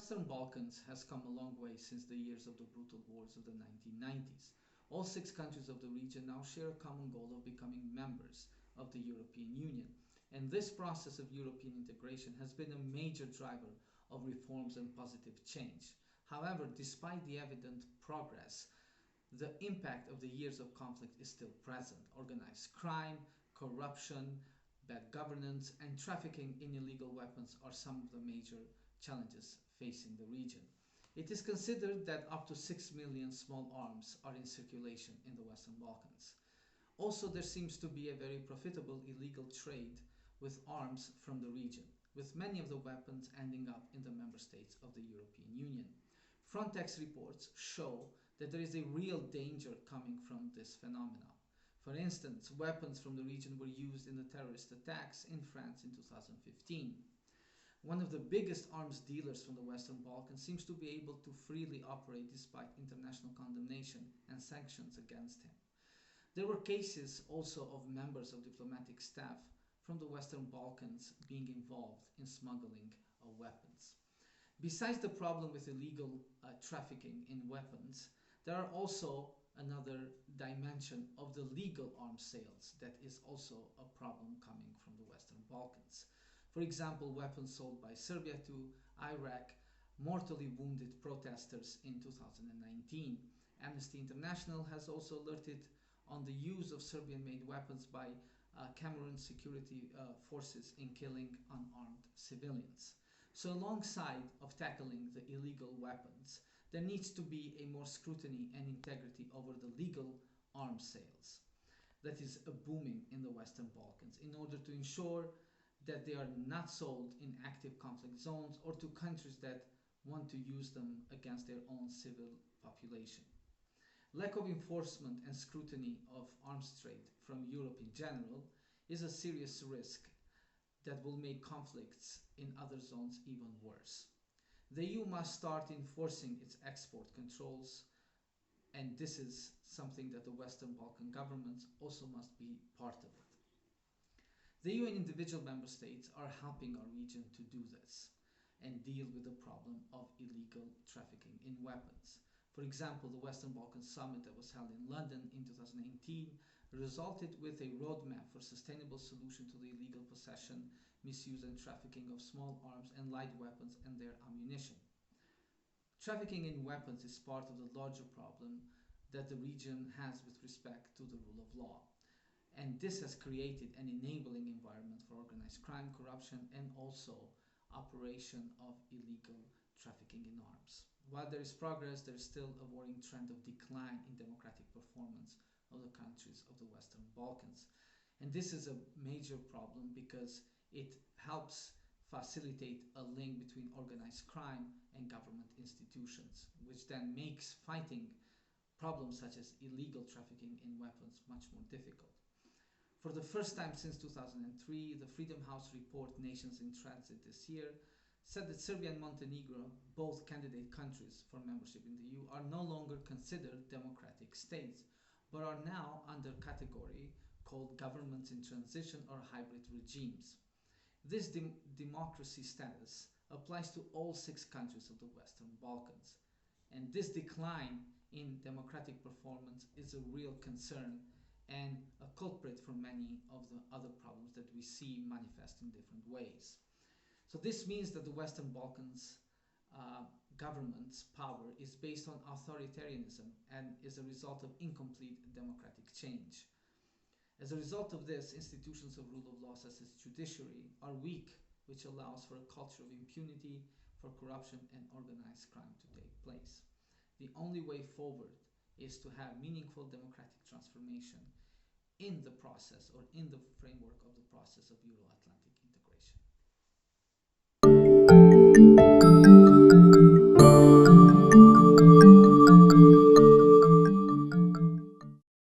Western Balkans has come a long way since the years of the brutal wars of the 1990s. All 6 countries of the region now share a common goal of becoming members of the European Union. And this process of European integration has been a major driver of reforms and positive change. However, despite the evident progress, the impact of the years of conflict is still present. Organized crime, corruption, bad governance, and trafficking in illegal weapons are some of the major challenges facing the region. It is considered that up to 6 million small arms are in circulation in the Western Balkans. Also, there seems to be a very profitable illegal trade with arms from the region, with many of the weapons ending up in the member states of the European Union. Frontex reports show that there is a real danger coming from this phenomenon. For instance, weapons from the region were used in the terrorist attacks in France in 2015. One of the biggest arms dealers from the Western Balkans seems to be able to freely operate despite international condemnation and sanctions against him. There were cases also of members of diplomatic staff from the Western Balkans being involved in smuggling of weapons. Besides the problem with illegal trafficking in weapons, there are also another dimension of the legal arms sales that is also a problem coming from the Western Balkans. For example, weapons sold by Serbia to Iraq mortally wounded protesters in 2019. Amnesty International has also alerted on the use of Serbian-made weapons by Cameroon security forces in killing unarmed civilians. So alongside of tackling the illegal weapons, there needs to be a more scrutiny and integrity over the legal arms sales that is booming in the Western Balkans in order to ensure that they are not sold in active conflict zones or to countries that want to use them against their own civil population. Lack of enforcement and scrutiny of arms trade from Europe in general is a serious risk that will make conflicts in other zones even worse. The EU must start enforcing its export controls, and this is something that the Western Balkan governments also must be part of it. The EU and individual member states are helping our region to do this and deal with the problem of illegal trafficking in weapons. For example, the Western Balkans Summit that was held in London in 2018 resulted with a roadmap for sustainable solution to the illegal possession, misuse and trafficking of small arms and light weapons and their ammunition. Trafficking in weapons is part of the larger problem that the region has with respect to the rule of law. And this has created an enabling environment for organized crime, corruption, and also operation of illegal trafficking in arms. While there is progress, there is still a worrying trend of decline in democratic performance of the countries of the Western Balkans. And this is a major problem because it helps facilitate a link between organized crime and government institutions, which then makes fighting problems such as illegal trafficking in weapons much more difficult. For the first time since 2003, the Freedom House report Nations in Transit this year said that Serbia and Montenegro, both candidate countries for membership in the EU, are no longer considered democratic states, but are now under a category called governments in transition or hybrid regimes. This democracy status applies to all 6 countries of the Western Balkans. And this decline in democratic performance is a real concern and a culprit for many of the other problems that we see manifest in different ways. So this means that the Western Balkans government's power is based on authoritarianism and is a result of incomplete democratic change. As a result of this, institutions of rule of law such as judiciary are weak, which allows for a culture of impunity for corruption and organized crime to take place. The only way forward is to have meaningful democratic transformation in the process or in the framework of the process of Euro-Atlantic